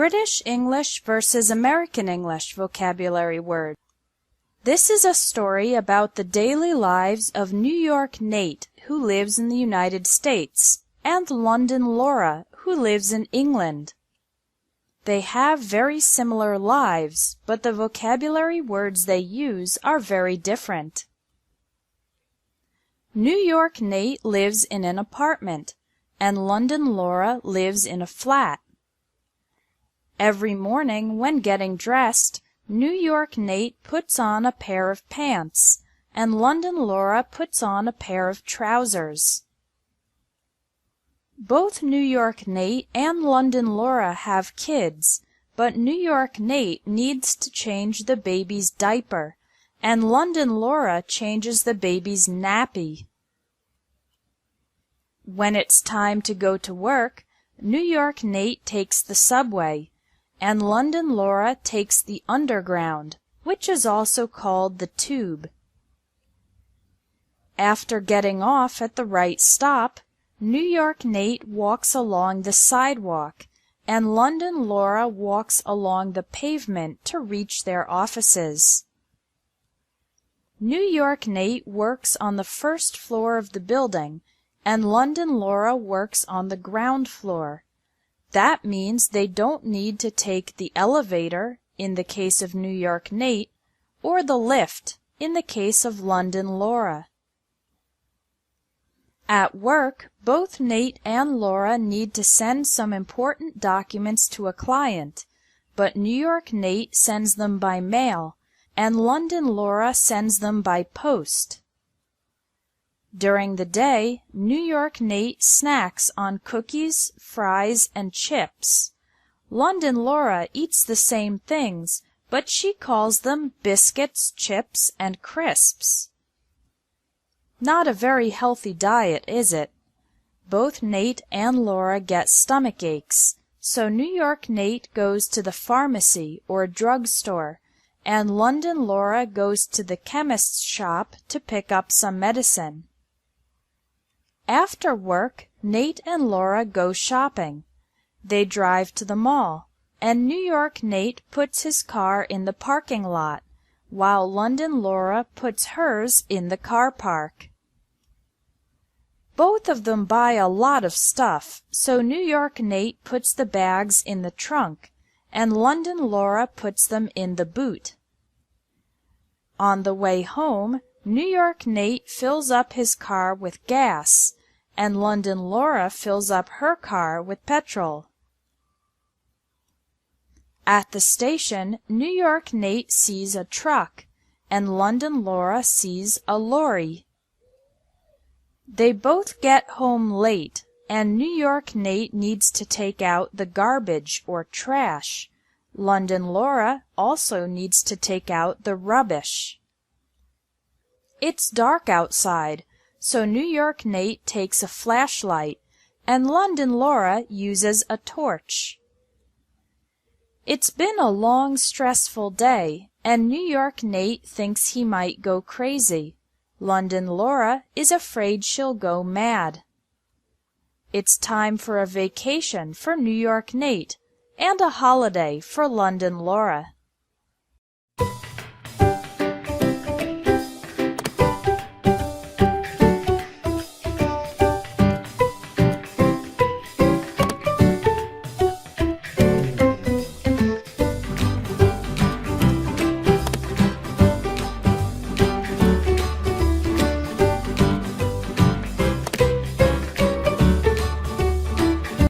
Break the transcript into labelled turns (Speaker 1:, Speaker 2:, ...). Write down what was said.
Speaker 1: British English versus American English vocabulary word. This is a story about the daily lives of New York Nate, who lives in the United States, and London Laura, who lives in England. They have very similar lives, but the vocabulary words they use are very different. New York Nate lives in an apartment, and London Laura lives in a flat. Every morning when getting dressed, New York Nate puts on a pair of pants, and London Laura puts on a pair of trousers. Both New York Nate and London Laura have kids, but New York Nate needs to change the baby's diaper, and London Laura changes the baby's nappy. When it's time to go to work, New York Nate takes the subway, and London Laura takes the underground, which is also called the tube. After getting off at the right stop, New York Nate walks along the sidewalk, and London Laura walks along the pavement to reach their offices. New York Nate works on the first floor of the building, and London Laura works on the ground floor. That means they don't need to take the elevator, in the case of New York Nate, or the lift, in the case of London Laura. At work, both Nate and Laura need to send some important documents to a client, but New York Nate sends them by mail, and London Laura sends them by post. During the day, New York Nate snacks on cookies, fries, and chips. London Laura eats the same things, but she calls them biscuits, chips, and crisps. Not a very healthy diet, is it? Both Nate and Laura get stomach aches, so New York Nate goes to the pharmacy or drugstore, and London Laura goes to the chemist's shop to pick up some medicine. After work, Nate and Laura go shopping. They drive to the mall, and New York Nate puts his car in the parking lot, while London Laura puts hers in the car park. Both of them buy a lot of stuff, so New York Nate puts the bags in the trunk, and London Laura puts them in the boot. On the way home, New York Nate fills up his car with gas, and London Laura fills up her car with petrol. At the station, New York Nate sees a truck, and London Laura sees a lorry. They both get home late, and New York Nate needs to take out the garbage or trash. London Laura also needs to take out the rubbish. It's dark outside, so New York Nate takes a flashlight, and London Laura uses a torch. It's been a long, stressful day, and New York Nate thinks he might go crazy. London Laura is afraid she'll go mad. It's time for a vacation for New York Nate, and a holiday for London Laura.